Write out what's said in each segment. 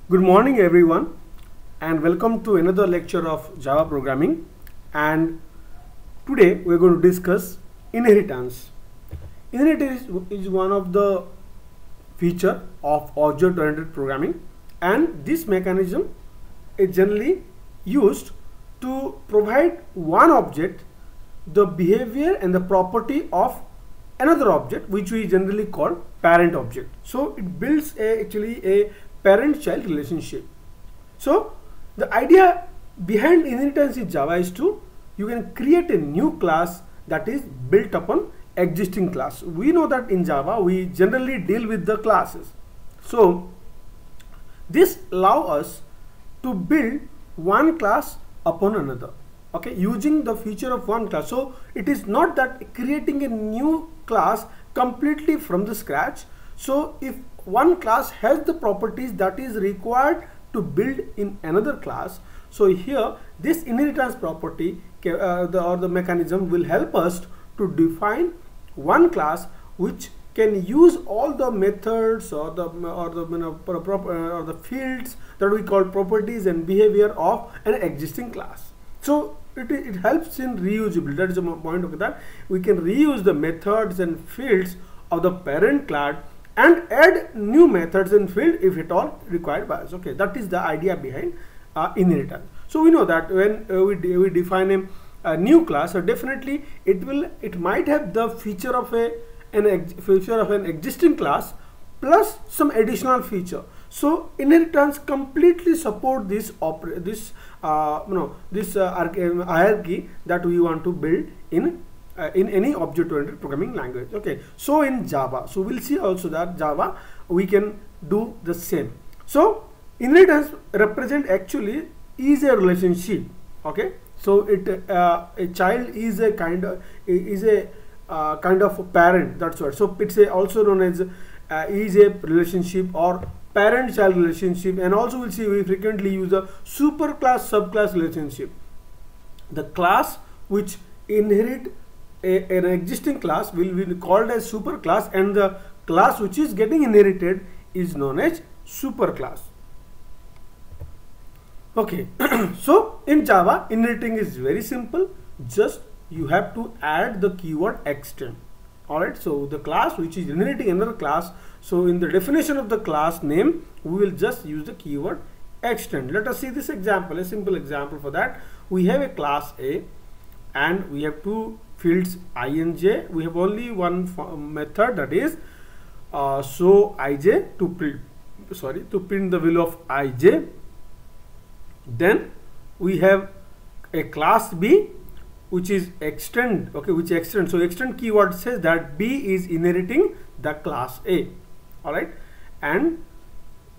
Good morning everyone and welcome to another lecture of Java programming, and today we're going to discuss inheritance. Inheritance is one of the feature of object-oriented programming, and this mechanism is generally used to provide one object the behavior and the property of another object, which we generally call parent object. So it builds actually a parent-child relationship. So the idea behind inheritance in Java is you can create a new class that is built upon existing class. We know that in Java we generally deal with the classes. So this allows us to build one class upon another, okay, using the feature of one class. So it is not that creating a new class completely from the scratch. So if one class has the properties that is required to build in another class, so here this inheritance property or the mechanism will help us to define one class which can use all the methods or the fields that we call properties and behavior of an existing class. So it helps in reusability. That is the point of that. We can reuse the methods and fields of the parent class and add new methods and fields if at all required by us. Okay, that is the idea behind inheritance. So we know that when we define a new class, so definitely it might have the feature of an existing class plus some additional feature. So inheritance completely support this hierarchy that we want to build in any object-oriented programming language. Okay, so in Java, so we'll see also that Java we can do the same. So inheritance represent actually is a relationship. Okay, so a child is a kind of a parent. That's what. So it's also known as is a relationship or parent-child relationship, and also we'll see we frequently use a superclass subclass relationship. The class which inherit an existing class will be called as superclass, and the class which is getting inherited is known as superclass. Okay, so in Java inheriting is very simple. Just you have to add the keyword extend. Alright, so the class which is inheriting another class, so in the definition of the class name we will just use the keyword extend. Let us see this example, a simple example for that. We have a class A and we have two fields I and j. We have only one method, that is show ij to print the value of ij. Then we have a class B which is extend. Okay, which extend. So extend keyword says that B is inheriting the class A. All right, and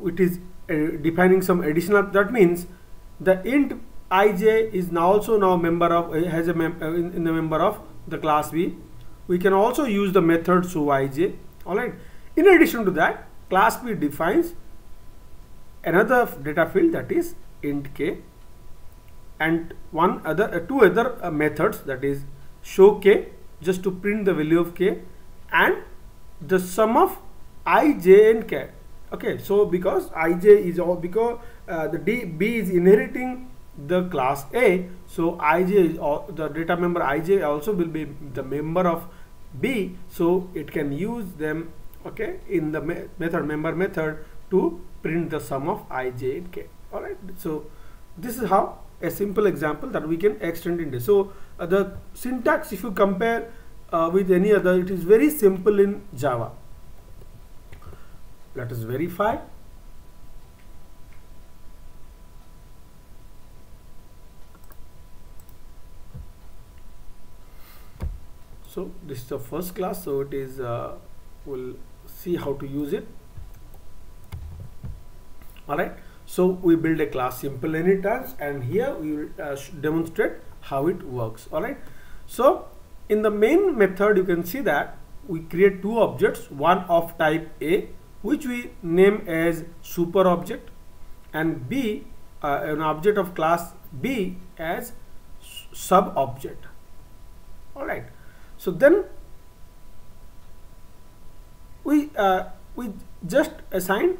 it is defining some additional. That means the int ij is now also member of has a in the member of the class B. We can also use the method show ij. All right. In addition to that, class B defines another data field, that is int k, and two other methods, that is show k just to print the value of k, and the sum of I, j and k. Okay, so because ij is all because B is inheriting the class A, so ij is the data member ij also will be the member of B, so it can use them, okay, in the member method to print the sum of I, j and k. All right, so this is how a simple example that we can extend into. So the syntax, if you compare with any other, it is very simple in Java. Let us verify. So this is the first class, so it is we'll see how to use it. All right, so we build a class simple inheritance, and here we will demonstrate how it works. All right, so in the main method you can see that we create two objects, one of type A which we name as super object, and B an object of class B as sub object. All right, so then we just assign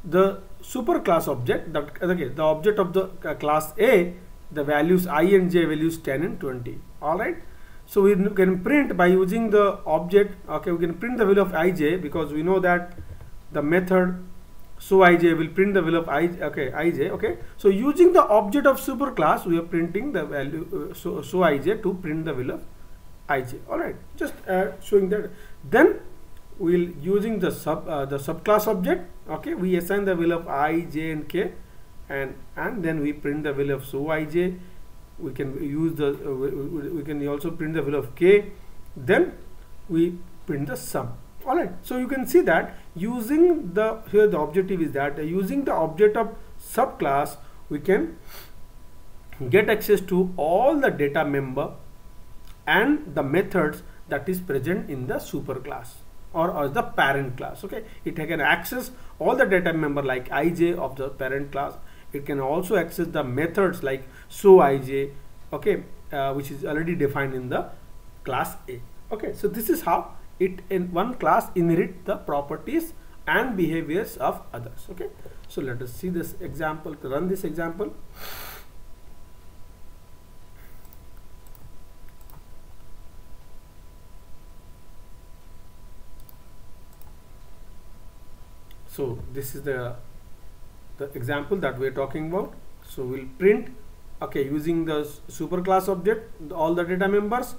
the super class object, that okay, the object of the class A, the values I and j values 10 and 20. All right. So we can print by using the object. Okay, we can print the value of ij, because we know that the method so ij will print the value of ij. Okay. So using the object of superclass, we are printing the value so ij to print the value of ij. All right, just showing that. Then we'll using the subclass object. Okay, we assign the value of I, j, and k, and then we print the value of so ij. We can use the we can also print the value of k. Then we print the sum. All right. So you can see that using the here the objective is that using the object of subclass, we can get access to all the data member and the methods that is present in the superclass or the parent class. Okay, it can access all the data member like ij of the parent class. It can also access the methods like so ij, okay, which is already defined in the class A. Okay, so this is how it in one class inherit the properties and behaviors of others. Okay, so let us see this example, to run this example. So this is the example that we are talking about. So we'll print, okay, using the superclass object all the data members.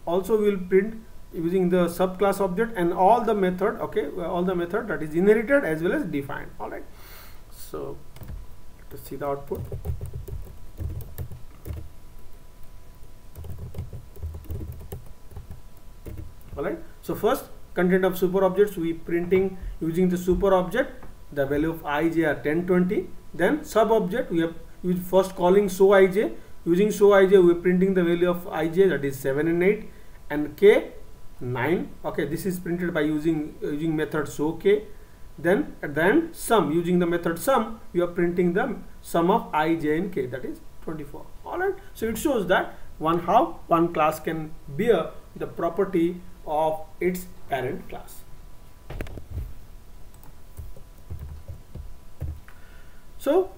Also we'll print using the subclass object and all the method, okay, all the method that is inherited as well as defined. All right, so let's see the output. All right, so first content of super objects, we printing using the super object the value of ij are 10, 20. Then sub object, we have used first calling so ij. Using so ij, we are printing the value of ij, that is 7 and 8, and k 9. Okay, this is printed by using method so k. Then at the end sum, using the method sum, we are printing the sum of I, j, and k, that is 24. All right, so it shows that how one class can bear the property of its parent class. So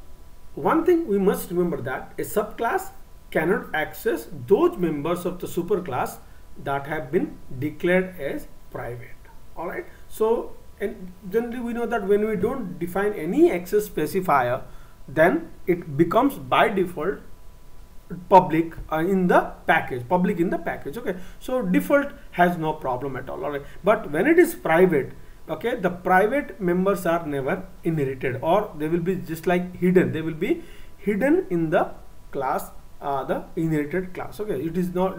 one thing we must remember, that a subclass cannot access those members of the superclass that have been declared as private. All right, so and generally we know that when we don't define any access specifier, then it becomes by default public in the package, public in the package. Okay, so default has no problem at all. All right, but when it is private, okay, the private members are never inherited, or they will be just like hidden. They will be hidden in the class, the inherited class. Okay, it is not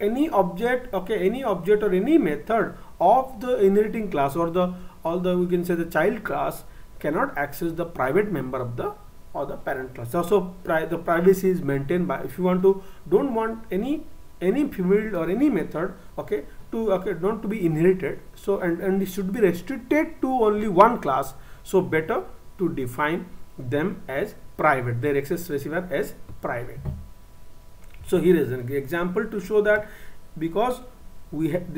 any object, okay, any object or any method of the inheriting class or the we can say the child class cannot access the private member of the or the parent class. So the privacy is maintained by, if you don't want any field or any method, okay, not to be inherited, so and it should be restricted to only one class, so better to define them as private, their access specifier as private. So here is an example to show that, because we have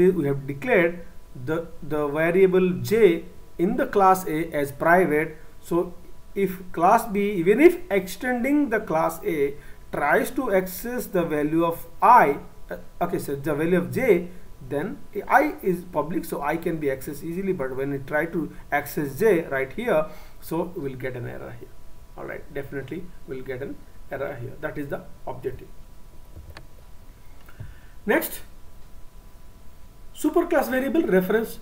declared the variable j in the class A as private. So if class B, even if extending the class A, tries to access the value of I, okay, so the value of j, then I is public, so I can be accessed easily. But when we try to access j right here, so we'll get an error here. All right, definitely we'll get an error here. That is the objective. Next, superclass variable reference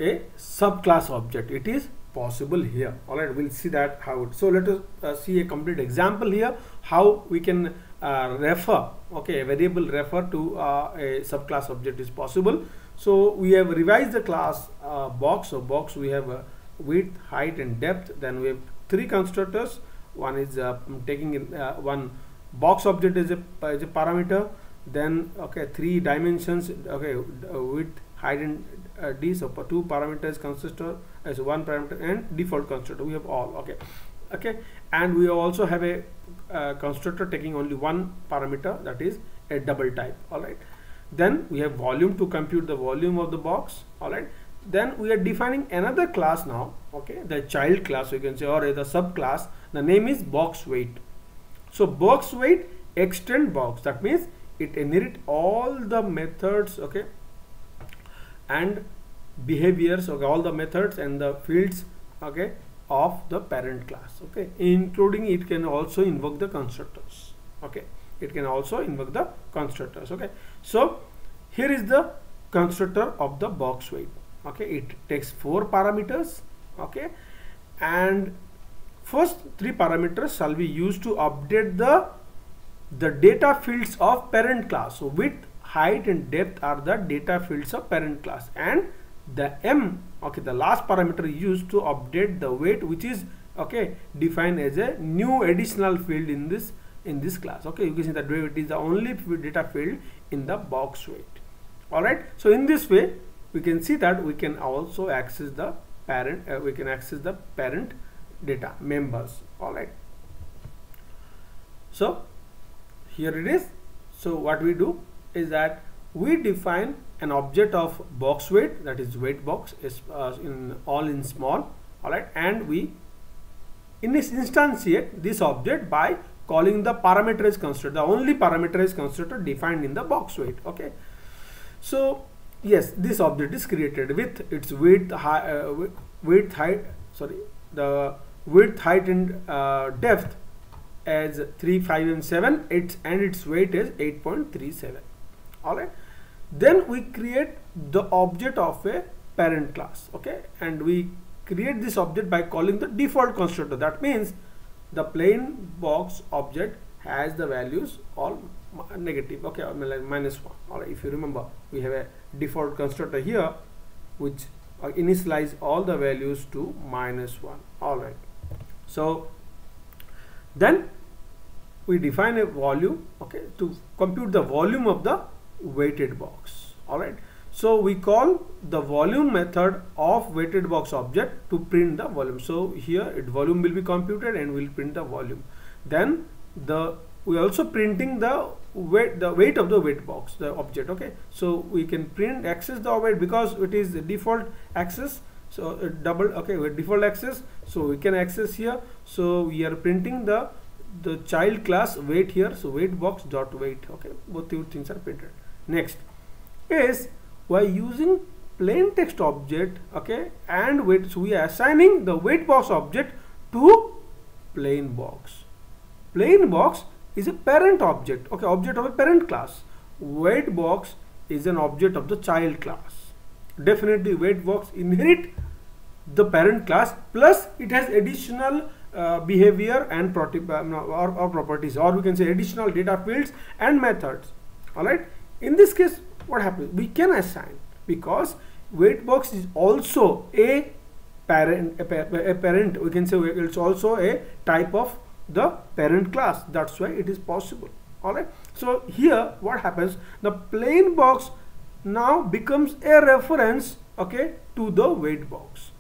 a subclass object. It is possible here. All right, we'll see that how it. So let us see a complete example here how we can refer, okay, a variable refer to a subclass object is possible. So we have revised the class box. So box, we have width, height, and depth. Then we have three constructors. One is taking in one box object is a parameter. Then okay, three dimensions, okay, width, height, and d. So for two parameters constructor as one parameter, and default constructor we have all. Okay, and we also have a constructor taking only one parameter, that is a double type. All right, then we have volume to compute the volume of the box. All right, then we are defining another class now. okay, the child class you can say, or the subclass, the name is box weight. So box weight extend box, that means it inherit all the methods, okay, and behaviors, okay, all the methods and the fields, okay, of the parent class, okay, including it can also invoke the constructors, okay, it can also invoke the constructors, okay. So here is the constructor of the box weight, okay, it takes 4 parameters, okay, and first 3 parameters shall be used to update the data fields of parent class. So width, height and depth are the data fields of parent class, and the m, okay, the last parameter used to update the weight, which is, okay, defined as a new additional field in this class, okay. You can see that weight is the only data field in the box weight. All right, so in this way we can see that we can also access the parent, we can access the parent data members. All right, so here it is. So what we do is that we define an object of box weight, that is weight box, is in small. All right, and we instantiate this object by calling the parameterized constructor, the only parameterized constructor defined in the box weight, okay. So yes, this object is created with its width, height, the width, height and depth as 3, 5 and 7, and its weight is 8.37. all right, then we create the object of a parent class, okay, and we create this object by calling the default constructor. That means the plain box object has the values all negative, okay, or like -1. All right, if you remember, we have a default constructor here which initialize all the values to -1. all right, so then we define a volume, okay, to compute the volume of the weighted box. All right, so we call the volume method of weighted box object to print the volume. So here volume will be computed and we'll print the volume. Then we also printing the weight of the weight box, the object, okay. So we can access the weight because it is the default access. So with default access, so we can access here. So we are printing the child class weight here. So weight box dot weight, okay, both two things are printed. Next is by using plain text object, okay, and weight. So we are assigning the weight box object to plain box. Plain box is a parent object, okay, object of a parent class. Weight box is an object of the child class. Definitely weight box inherit the parent class, plus it has additional behavior and properties, or we can say additional data fields and methods. All right, in this case what happens, we can assign, because weight box is also a parent, we can say it's also a type of the parent class. That's why it is possible. All right, so here what happens, the plain box now becomes a reference, okay, to the weight box.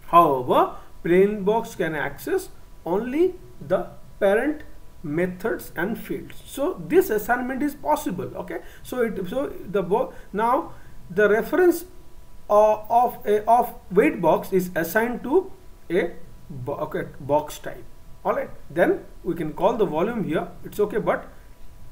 However, plain box can access only the parent methods and fields. So this assignment is possible, okay. So now the reference of weight box is assigned to a box type. All right, then we can call the volume here, it's okay, but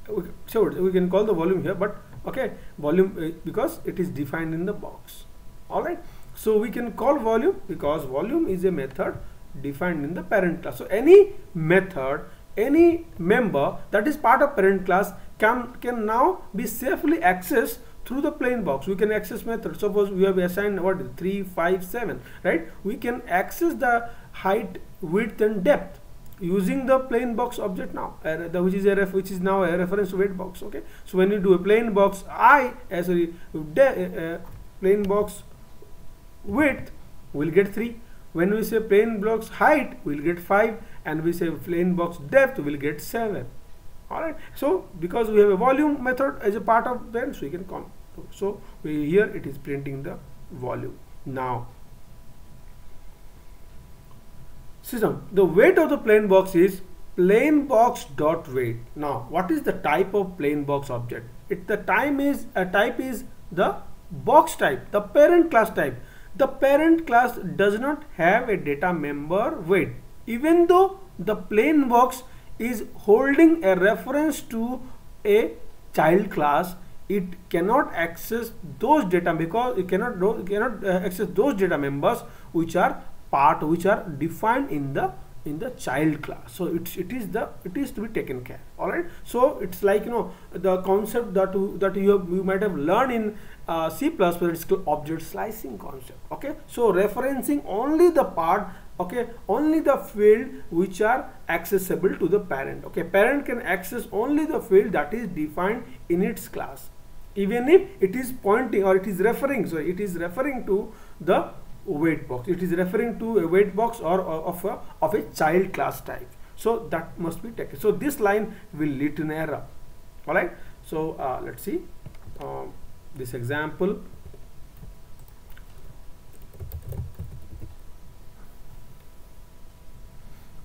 we can call the volume here, but okay, volume because it is defined in the box. All right, so we can call volume because volume is a method defined in the parent class. So any method, any member that is part of parent class can now be safely accessed through the plain box. We can access methods. Suppose we have assigned 3, 5, 7, right? We can access the height, width and depth using the plain box object now, which is now a reference to weight box, okay. So when you do a plain box plain box width, we'll get 3. When we say plain box height, we'll get 5, and we say plain box depth, we'll get 7. All right, so because we have a volume method as a part of them, so we can come. So here it is printing the volume. Now system, the weight of the plain box is plain box dot weight. Now what is the type of plain box object? The type is the box type, the parent class type. the parent class does not have a data member weight, even though the plain box is holding a reference to a child class. It cannot access those data because it cannot access those data members which are defined in the child class. So it is to be taken care. All right, so it's like, you know, the concept that you might have learned in C++, where it's called object slicing concept. Okay, so referencing only the part, okay, only the field which are accessible to the parent. Okay, parent can access only the field that is defined in its class, even if it is pointing or it is referring, so it is referring to the weight box, it is referring to a weight box or of a child class type. So that must be taken. So this line will lead to an error. All right, so let's see this example.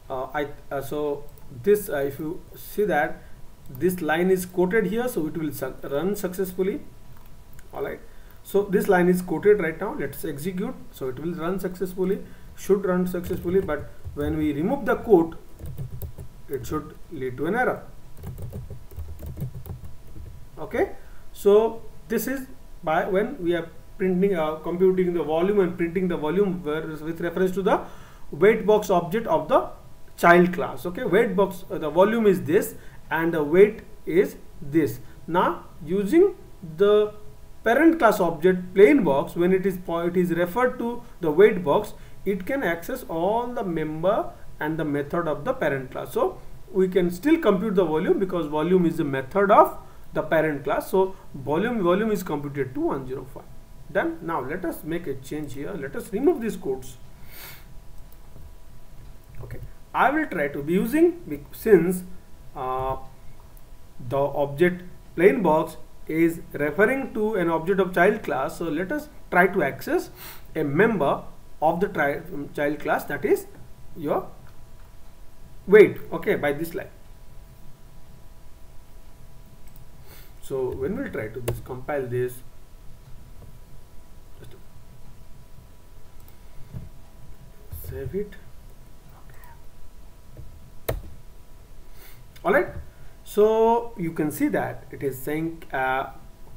So this if you see that this line is quoted here, so it will run successfully. All right, so this line is quoted right now. Let's execute. So it will run successfully, should run successfully, but when we remove the quote, it should lead to an error. Okay, so this is by when we are printing computing the volume and printing the volume with reference to the weight box object of the child class. Okay, weight box, the volume is this and the weight is this. Now using the parent class object plain box, when it is referred to the weight box, it can access all the member and the method of the parent class. So we can still compute the volume because volume is the method of the parent class. So volume is computed to 105. Done. Now let us make a change here. Let us remove these codes. Okay, I will try to be using, since the object plain box is referring to an object of child class, so let us try to access a member of the child class, that is your weight. Okay, by this line. So when we try to compile this, save it. All right, so you can see that it is saying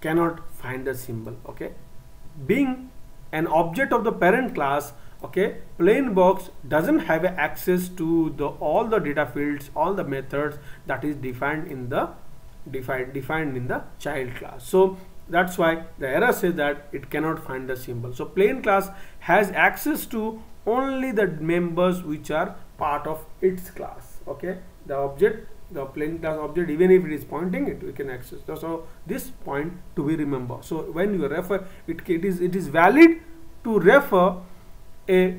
cannot find the symbol. Okay, being an object of the parent class, okay, plain box doesn't have access to all the data fields, all the methods that is defined in the child class. So that's why the error says that it cannot find the symbol. So plain class has access to only the members which are part of its class. Okay, the plain class object, even if it is pointing it, we can access. So this point to be remembered. So when you refer it is valid to refer a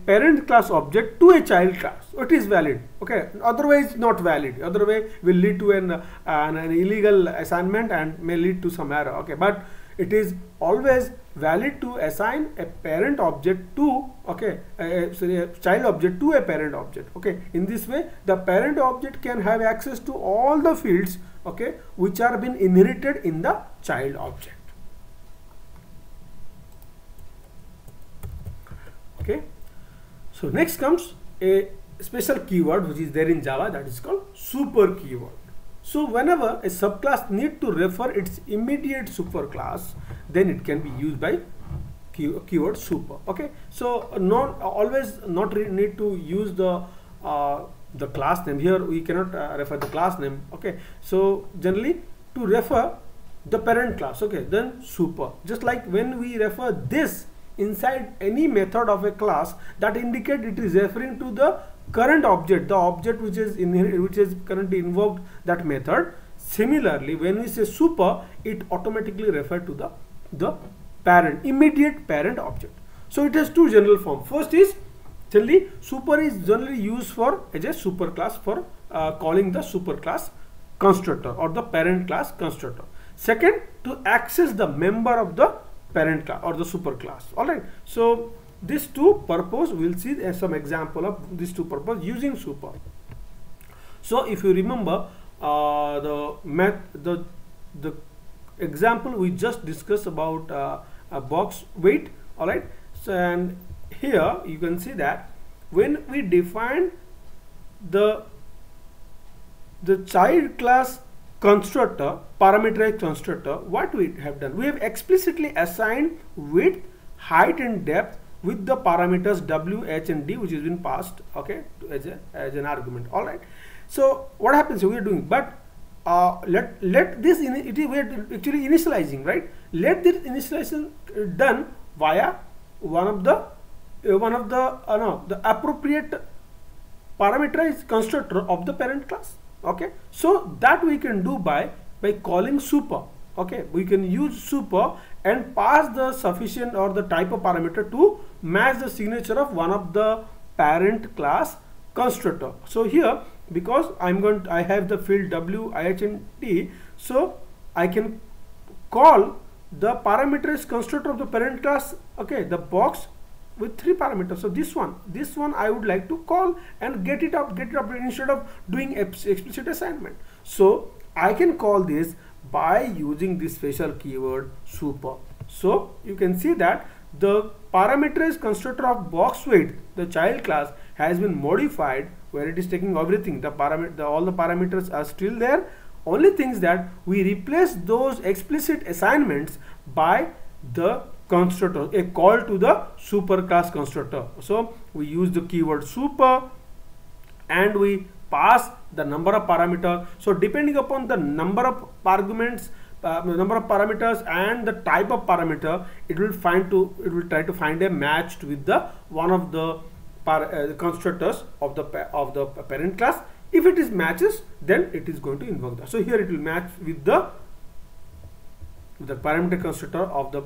parent class object to a child class. So it is valid. Okay, otherwise not valid. Otherwise will lead to an illegal assignment and may lead to some error. Okay, but it is always valid to assign a parent object to, okay, a child object to a parent object. Okay, in this way the parent object can have access to all the fields, okay, which are been inherited in the child object. Okay, so next comes a special keyword which is there in Java, that is called super keyword. So whenever a subclass need to refer its immediate superclass, then it can be used by keyword super. Okay, so not always need to use the class name. Here we cannot refer the class name. Okay, so generally to refer the parent class, okay, then super. Just like when we refer this inside any method of a class, that indicate it is referring to the current object, the object which is currently invoked that method. Similarly, when we say super, it automatically refer to the parent, immediate parent object. So it has two general forms. First is generally super is generally used for as a superclass for calling the superclass constructor or the parent class constructor. Second, to access the member of the parent class or the superclass. All right. So these two purpose, we'll see some example of these two purpose using super. So if you remember the example we just discussed about box weight. All right. So and here you can see that when we define the child class constructor, parameterized constructor, what we have done, we have explicitly assigned width, height and depth with the parameters w, h and d, which has been passed, okay, as an argument. All right. So what happens, we are doing, but let this we are actually initializing, right? Let this initialization done via one of the the appropriate parameterized constructor of the parent class. Okay, so that we can do by calling super. Okay, we can use super and pass the sufficient or the type of parameter to match the signature of one of the parent class constructor. So here, because I have the field w, h and t, so I can call the parameterized constructor of the parent class, okay, the box with 3 parameters. So this one I would like to call and get it up instead of doing explicit assignment. So I can call this by using this special keyword super. So you can see that the parameterized constructor of box weight, the child class, has been modified where it is taking everything. All the parameters are still there. Only things that we replace those explicit assignments by the constructor, a call to the super class constructor. So we use the keyword super and we pass the number of parameters. So depending upon the number of arguments, number of parameters and the type of parameter, it will try to find a match with the one of the constructors of the parent class. If it is matches, then it is going to invoke that. So here it will match with the parameter constructor of the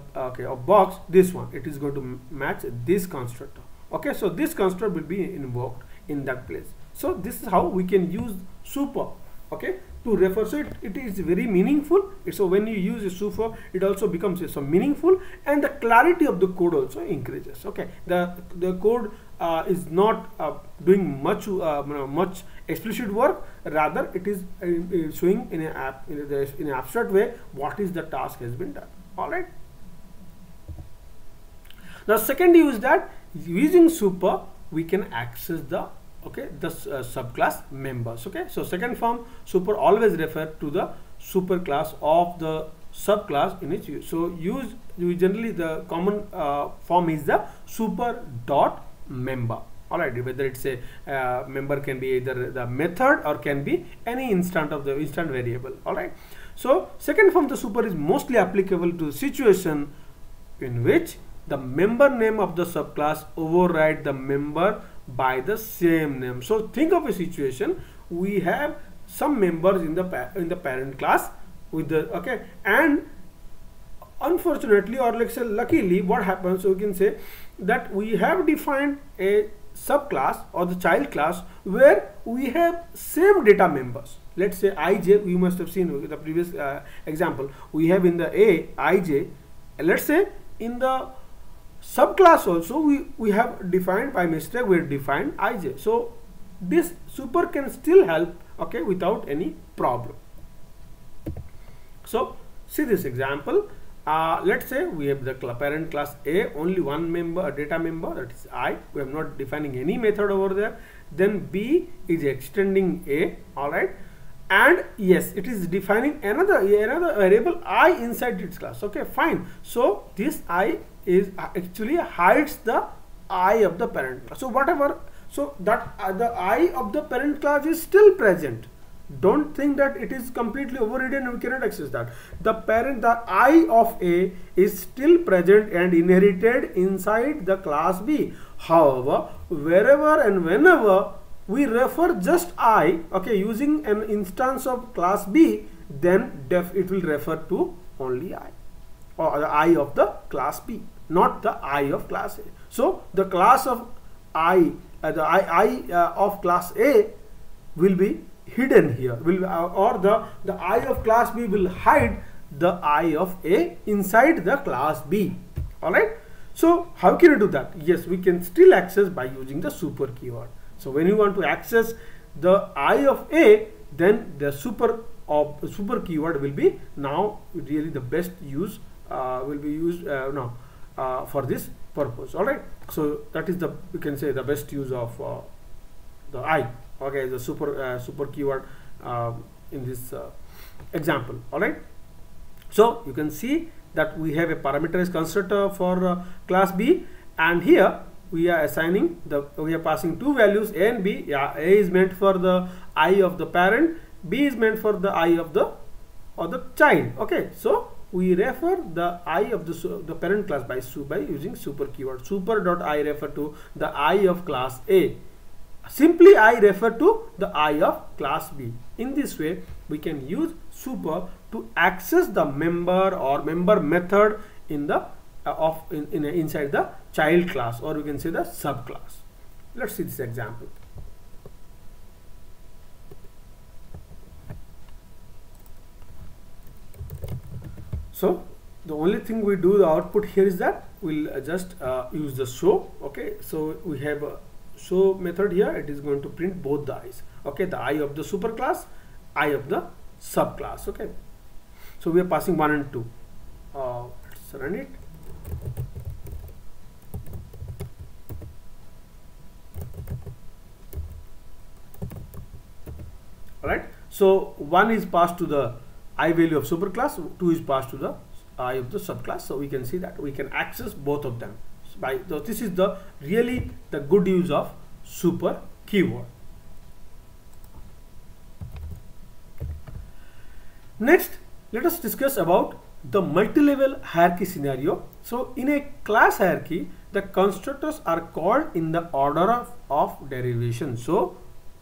of box. This one, it is going to match this constructor. Okay, so this constructor will be invoked in that place. So this is how we can use super, okay, to refer. So it is very meaningful. So when you use a super, it also becomes so meaningful, and the clarity of the code also increases. Okay, the code is not doing much explicit work. Rather, it is showing in an abstract way what is the task has been done. All right. Now, second use that using super we can access the subclass members. Okay, so second form, super always refer to the superclass of the subclass in its use. So generally the common form is the super dot member. All right, whether it's a member can be either the method or can be any instant of the instant variable. All right, so second form, the super is mostly applicable to the situation in which the member name of the subclass override the member by the same name. So think of a situation, we have some members in the parent class with the and unfortunately, or let's say luckily, what happens, so we can say that we have defined a subclass or the child class where we have same data members. Let's say ij, we must have seen the previous example, we have in the a ij. Let's say in the subclass also we have defined by mistake, we have defined ij. So this super can still help, okay, without any problem. So see this example. Let's say we have the parent class A, only one member, a data member, that is I. We are not defining any method over there. Then B is extending A, all right, and yes, it is defining another variable I inside its class. Okay, fine. So this I is actually hides the I of the parent class. So whatever, so that the I of the parent class is still present. Don't think that it is completely overridden and we cannot access that. The I of A is still present and inherited inside the class B. However, wherever and whenever we refer just I, okay, using an instance of class B, then it will refer to only I, or the I of the class B, not the I of class A. So the class of I, of class A will be hidden here, or the I of class B will hide the I of A inside the class B. All right. So how can you do that? Yes, we can still access by using the super keyword. So when you want to access the I of A, then the super keyword will be now really the best use will be used no for this purpose. All right, so that is the, you can say, the best use of the I, okay, the super keyword in this example. All right, so you can see that we have a parameterized constructor for class B, and here we are assigning we are passing two values, A and B. Yeah, A is meant for the I of the parent, B is meant for the I of the child. Okay, so we refer the I of the parent class by using super keyword. Super dot I refer to the I of class A. Simply I refer to the I of class B. In this way, we can use super to access the member or member method in the inside the child class, or we can say the subclass. Let's see this example. So the only thing we do the output here is that we'll just use the show. Okay, so we have a show method here. It is going to print both the I's. Okay, the I of the superclass, I of the subclass. Okay, so we are passing 1 and 2. Let's run it. Alright, so 1 is passed to the I value of superclass, 2 is passed to the I of the subclass. So we can see that we can access both of them. So this is the really the good use of super keyword. Next, let us discuss about the multi-level hierarchy scenario. So in a class hierarchy, the constructors are called in the order of derivation. So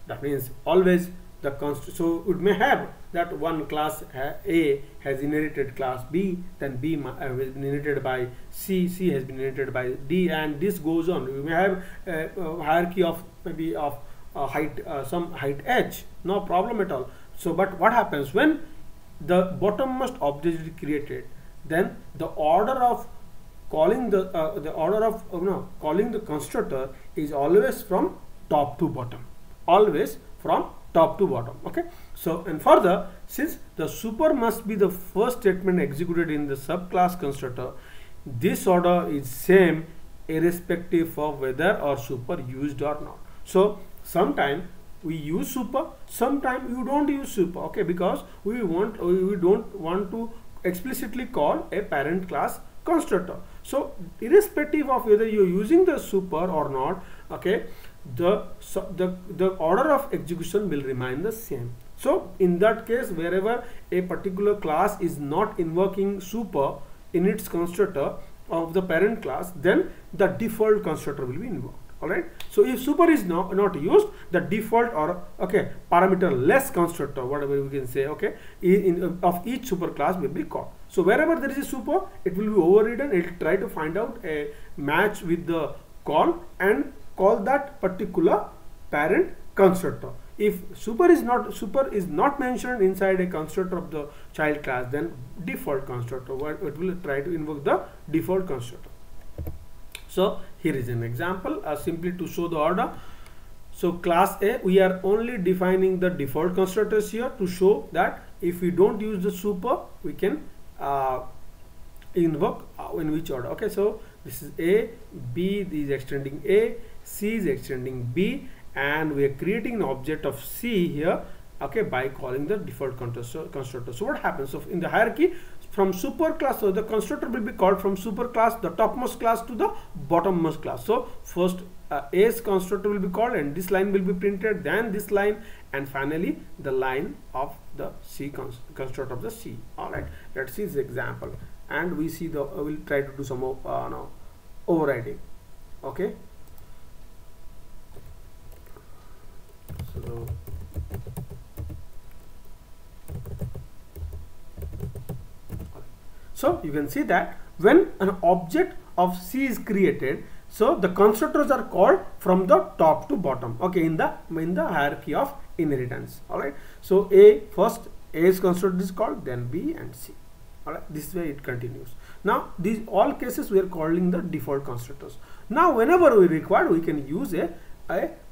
that means always the so it may have that one class A has inherited class B, then B has been inherited by C, C has been inherited by D, and this goes on. We may have a hierarchy of maybe of height, some height h, no problem at all. So but what happens when the bottommost object is created, then the order of calling the calling the constructor is always from top to bottom, always from top to bottom. Okay, so and further, since the super must be the first statement executed in the subclass constructor, this order is same irrespective of whether or super used or not. So sometime we use super, sometime you don't use super. Okay, because we don't want to explicitly call a parent class constructor. So irrespective of whether you're using the super or not, okay, the order of execution will remain the same. So in that case, wherever a particular class is not invoking super in its constructor of the parent class, then the default constructor will be invoked. Alright, so if super is not used, the default or parameter less constructor, whatever we can say, okay, of each super class will be called. So wherever there is a super, it will be overridden. It will try to find out a match with the call and call that particular parent constructor. If super is not mentioned inside a constructor of the child class, then default constructor, it will try to invoke the default constructor. So here is an example, simply to show the order. So class A, we are only defining the default constructors here to show that if we don't use the super, we can invoke in which order. Okay, so this is A, B is extending A, C is extending B, and we are creating an object of C here, okay, by calling the default constructor. So what happens? So in the hierarchy, from super class, so the constructor will be called from super class, the topmost class, to the bottommost class. So first A's constructor will be called, and this line will be printed, then this line, and finally the line of the C constructor of the C. All right, let's see this example, and we see the we'll try to do some overriding. Okay, so you can see that when an object of C is created, so the constructors are called from the top to bottom, okay, in the hierarchy of inheritance. All right, so first A's constructor is called, then B and C. All right, this way it continues. Now these all cases we are calling the default constructors. Now whenever we require, we can use a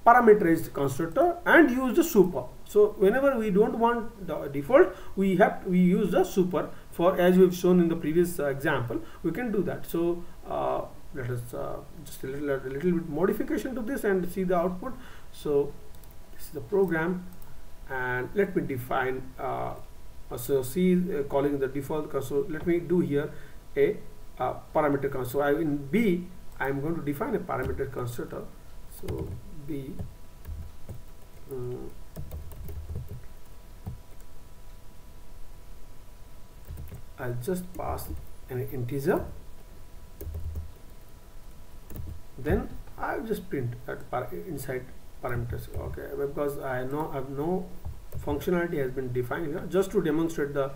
parameterized constructor and use the super. So whenever we don't want the default, we use the super for as we've shown in the previous example, we can do that. So let us just a little bit modification to this and see the output. So this is the program, and let me define so C calling the default. So let me do here a parameter constructor. So in B I am going to define a parameter constructor. So B I'll just pass an integer, then I'll just print that inside parameters. Okay, because I know I've no functionality has been defined here, just to demonstrate the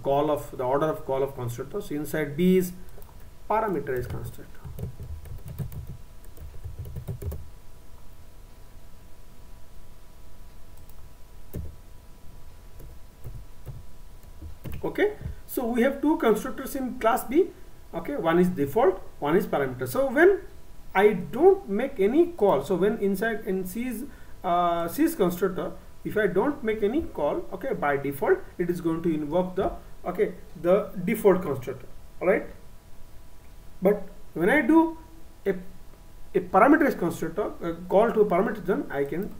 call of the order of call of constructor. So inside B is parameterized constructor. Okay, so we have two constructors in class B. Okay, one is default, one is parameter. So when I don't make any call, so when inside in C's constructor, if I don't make any call, okay, by default it is going to invoke the the default constructor. All right, but when I do a parameterized constructor, call to a parameter, then I can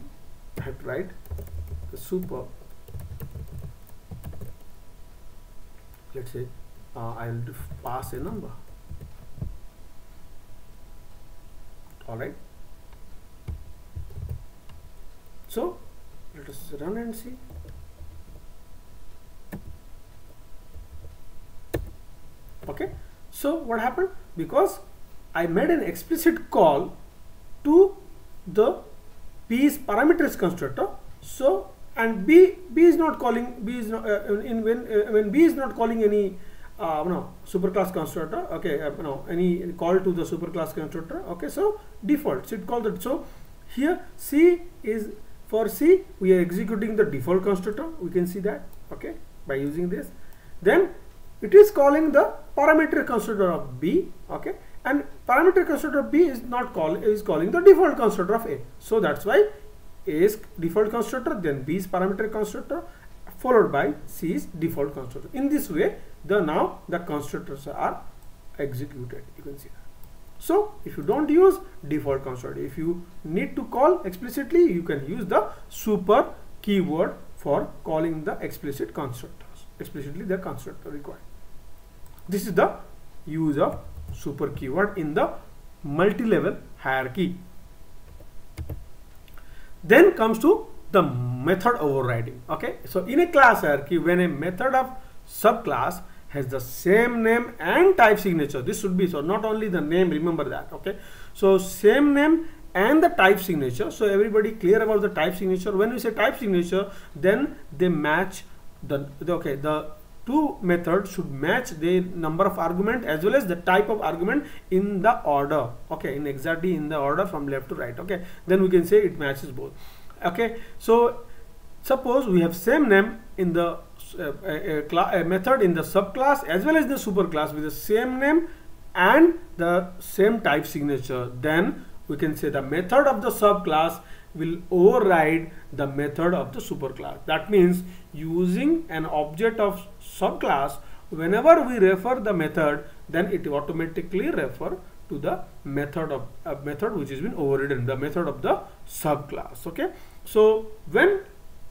have to write the super. Let's say I'll pass a number. All right, so let us run and see. Okay, so what happened? Because I made an explicit call to the B's parameters constructor, so and B is not calling, B is not when B is not calling any superclass constructor. Okay, any call to the superclass constructor. Okay, so default, so it called it. So here C is, for C we are executing the default constructor, we can see that, okay, by using this. Then it is calling the parameter constructor of B, okay, and parameter constructor of B is not calling the default constructor of A. So that's why A's default constructor, then B's parameter constructor, followed by C's default constructor. In this way, now the constructors are executed. You can see that. So if you don't use default constructor, if you need to call explicitly, you can use the super keyword for calling the explicit constructors, explicitly the constructor required. This is the use of super keyword in the multi-level hierarchy. Then comes to the method overriding. Okay, so in a class hierarchy, when a method of subclass has the same name and type signature, this should be, so not only the name, remember that. Okay, so same name and the type signature. So everybody clear about the type signature? When we say type signature, then they match the two methods should match the number of argument as well as the type of argument in the order, okay, in exactly in the order from left to right. Okay, then we can say it matches both. Okay, so suppose we have same name in the a method in the subclass as well as the superclass with the same name and the same type signature, then we can say the method of the subclass will override the method of the superclass. That means using an object of subclass, whenever we refer the method, then it automatically refer to the method of method which has been overridden, the method of the subclass. Okay, so when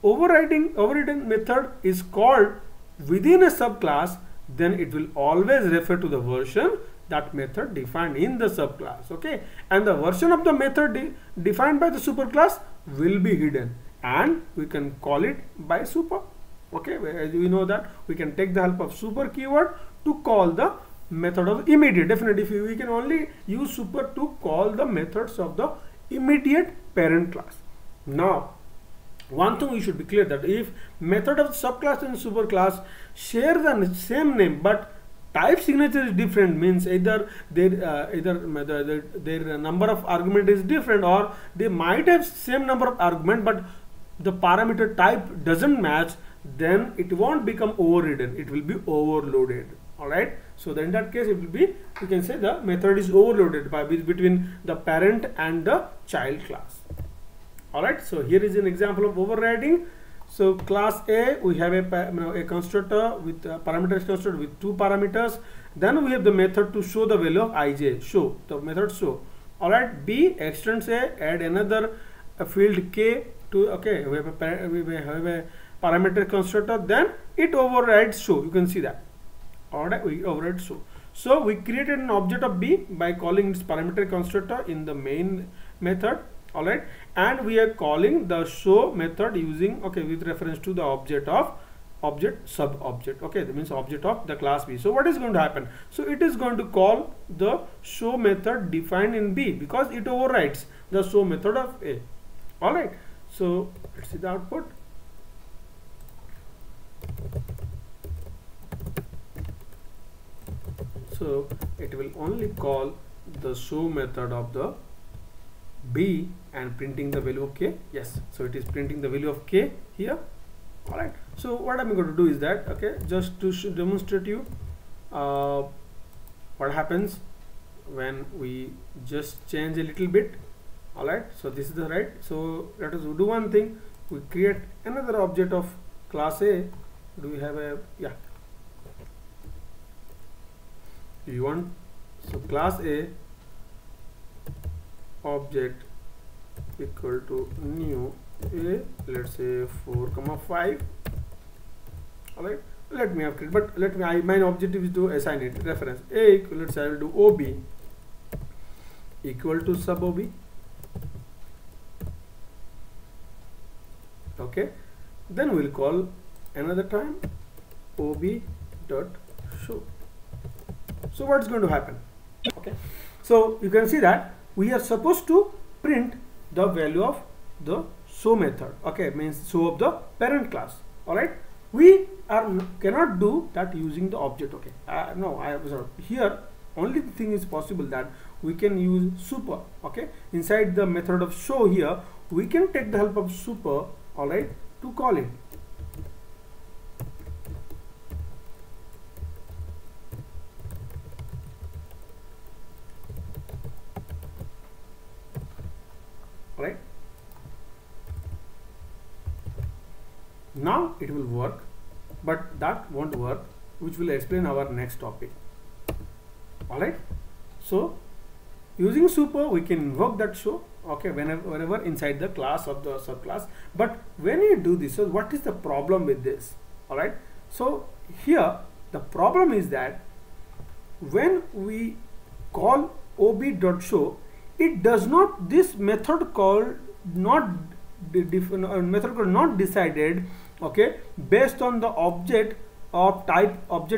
overridden method is called within a subclass, then it will always refer to the version that method defined in the subclass. Okay, and the version of the method defined by the superclass will be hidden, and we can call it by super. Okay, as we know that we can take the help of super keyword to call the method of immediate. Definitely we can only use super to call the methods of the immediate parent class. Now one thing we should be clear, that if method of subclass and superclass share the same name but type signature is different, means either their number of argument is different, or they might have same number of argument but the parameter type doesn't match, then it won't become overridden, it will be overloaded. All right, so then in that case it will be, you can say the method is overloaded by between the parent and the child class. All right, so here is an example of overriding. So class A, we have a constructor with parameters constructor with 2 parameters. Then we have the method to show the value of ij, show, the method show. Alright, B extends A, add another field k to, okay, we have a parameter constructor, then it overrides show. You can see that. Alright, we override show. So we created an object of B by calling its parameter constructor in the main method. Alright, and we are calling the show method using, okay, with reference to the object of sub object. Okay, that means object of the class B. So what is going to happen? So it is going to call the show method defined in B because it overrides the show method of A. Alright, so let's see the output. So it will only call the show method of the B and printing the value of k. Yes, so it is printing the value of k here. Alright, so what I'm going to do is that, okay, just to demonstrate you what happens when we just change a little bit. Alright, so this is the right. So let us do one thing. We create another object of class A. Do we have a, yeah, you want, so class A object equal to new A, let's say 4,5. Alright, let me have create, but let me, my objective is to assign it reference A equal, let's say I will do OB equal to sub OB. Okay, then we'll call another time OB dot show. So what's going to happen? Okay, so you can see that we are supposed to print the value of the show method. Okay, means show of the parent class. All right, we cannot do that using the object. Okay, no, I observe here only the thing is possible that we can use super. Okay, inside the method of show here we can take the help of super. All right, to call it. Right, now it will work, but that won't work, which will explain our next topic. All right, so using super we can invoke that show, okay, whenever inside the class of the subclass. But when you do this, so what is the problem with this? All right, so here the problem is that when we call ob.show, it does not, this method called not method called not decided, okay, based on the object of type of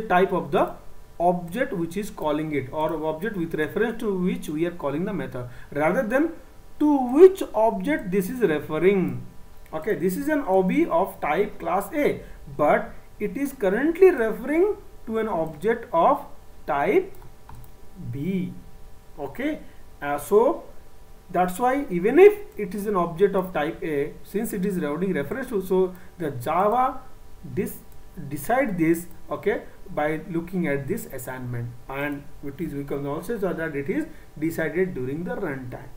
the object which is calling it, or object with reference to which we are calling the method, rather than to which object this is referring. Okay, this is an OB of type class A, but it is currently referring to an object of type B. Okay, so that's why even if it is an object of type A, since it is routing reference to, so the Java decide this, okay, by looking at this assignment, and we can also say that it is decided during the runtime.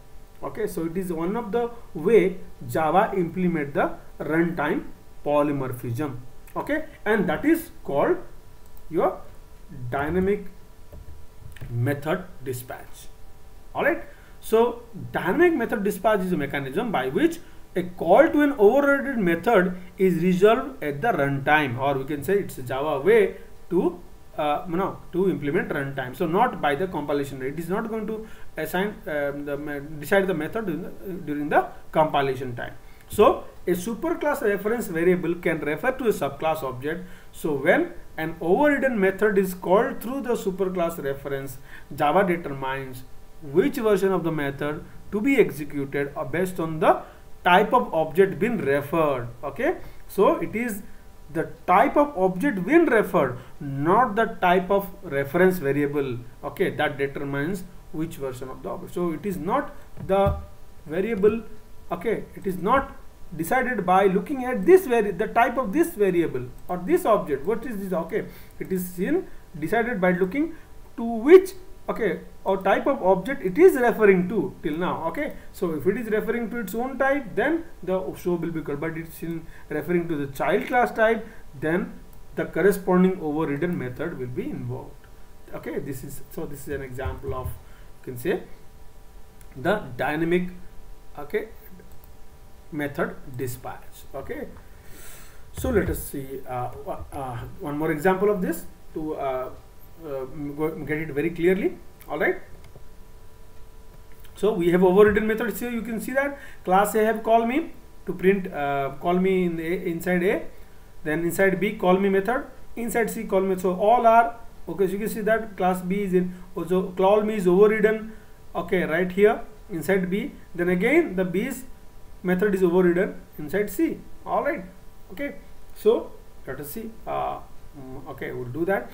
Okay, so it is one of the way Java implement the runtime polymorphism. Okay, and that is called your dynamic method dispatch. All right, so dynamic method dispatch is a mechanism by which a call to an overridden method is resolved at the runtime, or we can say it's a Java way to to implement runtime. So not by the compilation. It is not going to assign decide the method during the compilation time. So a superclass reference variable can refer to a subclass object. So when an overridden method is called through the superclass reference, Java determines which version of the method to be executed based on the type of object being referred. Okay, so it is the type of object being referred, not the type of reference variable, okay, that determines which version of the object. So it is not the variable, okay, it is not decided by looking at this the type of this variable or this object. What is this? Okay, it is decided by looking to which okay, or type of object it is referring to till now. Okay, so if it is referring to its own type, then the show will be called, but it's in referring to the child class type, then the corresponding overridden method will be invoked. Okay, this is an example of, you can say, the dynamic, okay, method dispatch. Okay, so let us see one more example of this to get it very clearly. All right, so we have overridden methods here. You can see that class A have call me to print call me in the inside A, then inside B call me method, inside C call me. So all are okay. So you can see that class B is in, also call me is overridden, okay, right here inside B. Then again the B's method is overridden inside C. All right, okay, so let us see. Okay, we'll do that.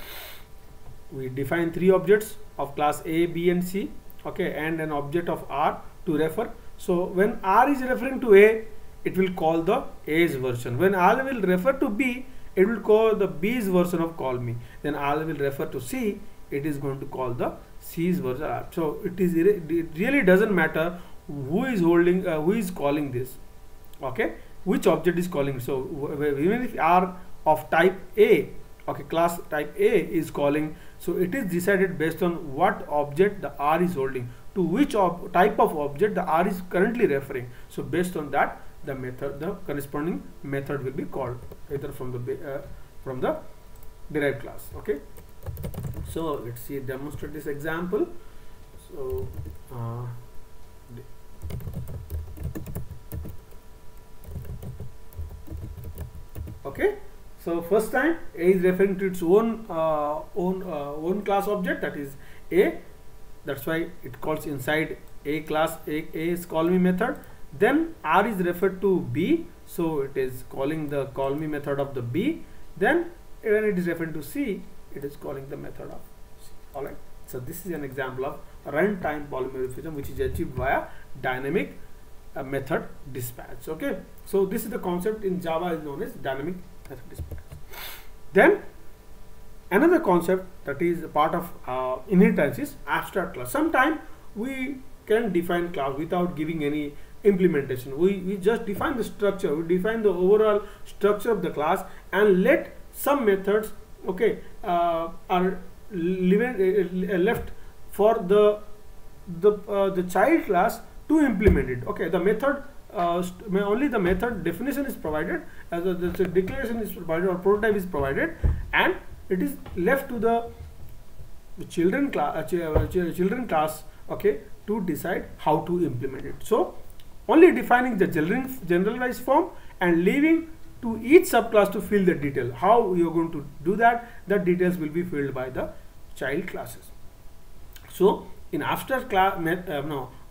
We define three objects of class A, B and C, okay, and an object of R to refer. So when R is referring to A, it will call the A's version. When R will refer to B, it will call the B's version of call me. Then R will refer to C, it is going to call the C's version. So it really doesn't matter who is holding, who is calling this, okay, which object is calling. So even if R of type A, okay, class type A is calling, so it is decided based on what object the R is holding, to which type of object the R is currently referring. So based on that, the method, the corresponding method will be called either from the derived class. Okay, so let's see, demonstrate this example. So okay, so first time A is referring to its own class object, that is A. That's why it calls inside A class A is call me method. Then R is referred to B, so it is calling the call me method of the B. Then when it is referred to C, it is calling the method of C. All right. So this is an example of runtime polymorphism, which is achieved via dynamic method dispatch. Okay. So this is the concept in Java is known as dynamic method dispatch. Then another concept that is a part of inheritance is abstract class. Sometimes we can define class without giving any implementation. We just define the structure, we define the overall structure of the class, and let some methods, okay, are left for the child class to implement it. Okay, the method only the method definition is provided, as the declaration is provided or prototype is provided, and it is left to the children class, okay, to decide how to implement it. So only defining the generalized form and leaving to each subclass to fill the detail. How you are going to do that, the details will be filled by the child classes. So in abstract class,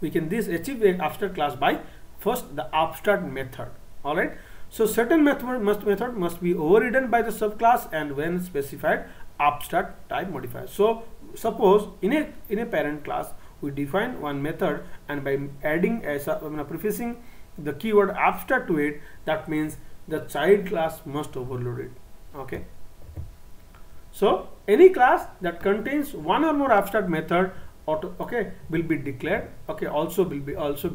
we can achieve the abstract class by first the abstract method. All right. So certain method must be overridden by the subclass, and when specified, abstract type modifiers. So suppose in a parent class we define one method, and by adding prefixing the keyword abstract to it, that means the child class must overload it. Okay. So any class that contains one or more abstract method, okay, will be declared, okay, also be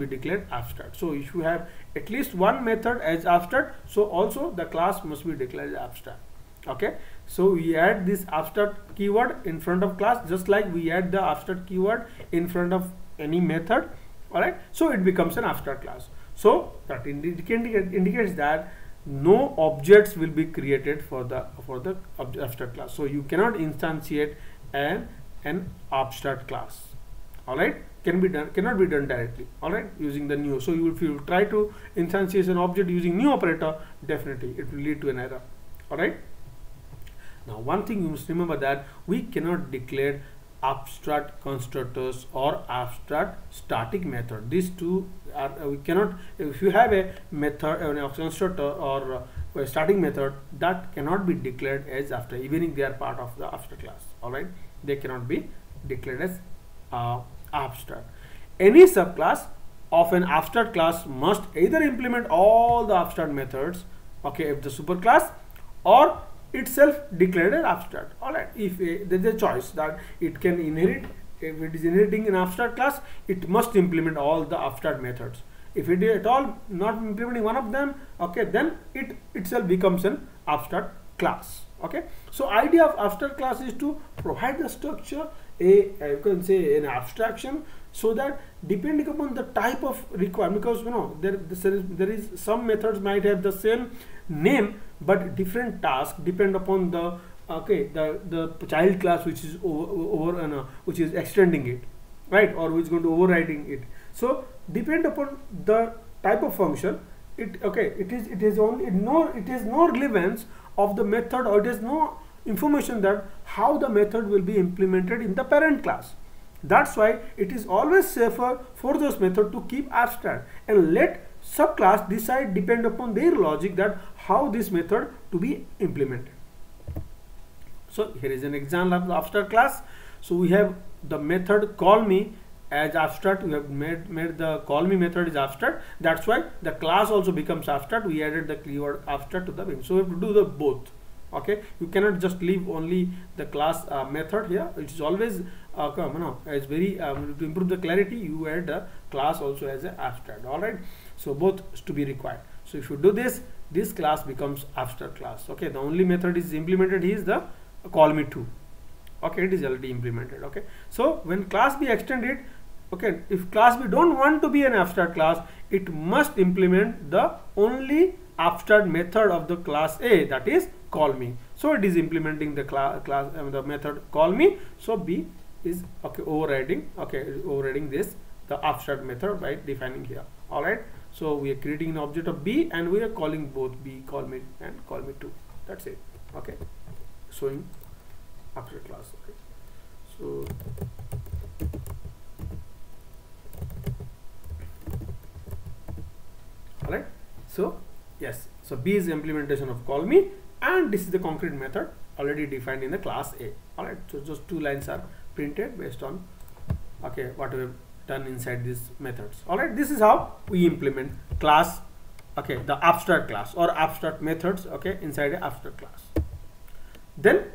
declared abstract. So if you have at least one method as abstract, so also the class must be declared as abstract. Okay, so we add this abstract keyword in front of class, just like we add the abstract keyword in front of any method. All right, so it becomes an abstract class. So that indicates that no objects will be created for the abstract class. So you cannot instantiate an abstract class. All right, cannot be done directly. All right, using the new. So if you try to instantiate an object using new operator, definitely it will lead to an error. All right. Now one thing you must remember, that we cannot declare abstract constructors or abstract static method. These two are we cannot. If you have a method, a constructor or a static method, that cannot be declared as abstract, even if they are part of the abstract class. All right, they cannot be declared as abstract. Any subclass of an abstract class must either implement all the abstract methods, okay, if the superclass, or itself declared as abstract. All right, if there is a choice that it can inherit if it is inheriting an abstract class, it must implement all the abstract methods. If it is at all not implementing one of them, okay, then it itself becomes an abstract class. Okay, so idea of abstract class is to provide the structure, you can say an abstraction, so that depending upon the type of requirement, because you know there is some methods might have the same name but different tasks depend upon the the child class which is which is extending it, right, or which is going to overriding it. So depend upon the type of function, it is no relevance of the method, or it has no information that how the method will be implemented in the parent class. That's why it is always safer for those methods to keep abstract and let subclass decide depend upon their logic that how this method to be implemented. So here is an example of the abstract class. So we have the method call me as abstract. We have made the call me method is abstract. That's why the class also becomes abstract. We added the keyword abstract to the beginning. So we have to do the both. Okay, you cannot just leave only the class method here. It is always as very to improve the clarity, you add the class also as an abstract. All right, so both is to be required. So if you do this, this class becomes abstract class. Okay, the only method is implemented is the call me to. Okay, it is already implemented. Okay, so when class B extended, okay, if class B don't want to be an abstract class, it must implement the only abstract method of the class A, that is call me. So it is implementing the the method call me. So B is overriding this the abstract method by defining here. All right, so we are creating an object of B and we are calling both B call me and call me to. That's it. Okay, showing abstract class. Okay, so all right, so yes, so B is the implementation of call me, and this is the concrete method already defined in the class A. All right, so just two lines are printed based on what we have done inside these methods. All right, this is how we implement class, the abstract class or abstract methods, inside an abstract class. Then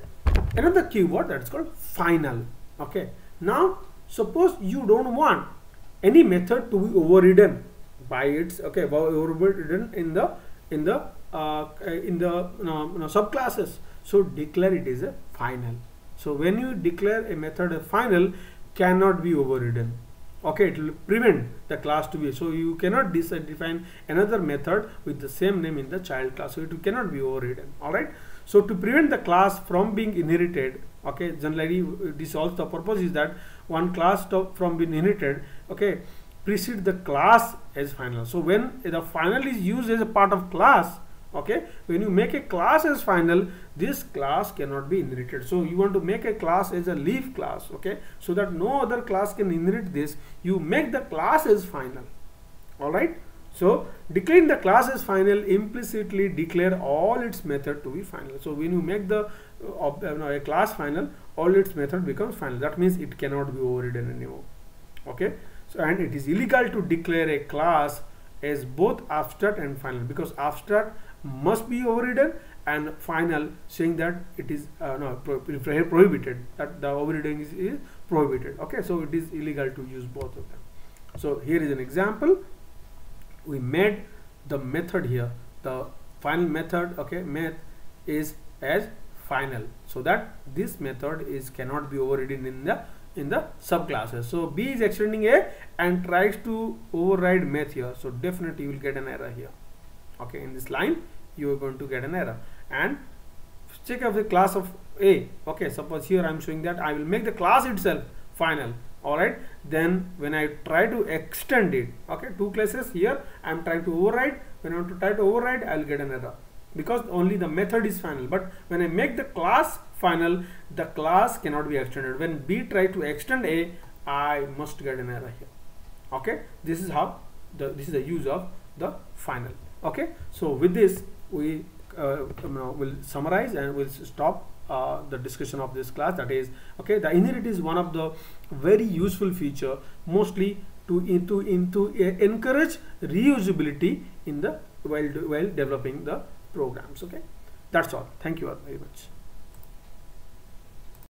another keyword that is called final. Okay, now suppose you don't want any method to be overridden by its overridden in the subclasses. So declare it is a final. So when you declare a method a final, cannot be overridden. Okay, it will prevent the class to be, so you cannot define another method with the same name in the child class, so it cannot be overridden. All right, so to prevent the class from being inherited, generally this also the purpose is that one class from being inherited, precede the class as final. So when the final is used as a part of class, when you make a class as final, this class cannot be inherited. So you want to make a class as a leaf class, so that no other class can inherit this. You make the class as final. All right, so declaring the class as final implicitly declare all its method to be final. So when you make the a class final, all its method becomes final. That means it cannot be overridden anymore. Okay, so and it is illegal to declare a class as both abstract and final, because abstract must be overridden and final saying that it is prohibited, that the overridden is prohibited. Okay, so it is illegal to use both of them. So here is an example. We made the method here, the final method, math is as final, so that this method is cannot be overridden in the subclasses. So B is extending A and tries to override math here, so definitely you will get an error here. In this line you are going to get an error. And check out the class of A. Suppose here I am showing that I will make the class itself final. All right, then when I try to extend it, two classes here I am trying to override. When I want to try to override, I will get an error because only the method is final. But when I make the class final, the class cannot be extended. When B try to extend A, I must get an error here. This is how this is the use of the final. So with this we will summarize and we'll stop the discussion of this class. That is, the inherit is one of the very useful feature, mostly to encourage reusability in the while developing the programs. That's all. Thank you all very much.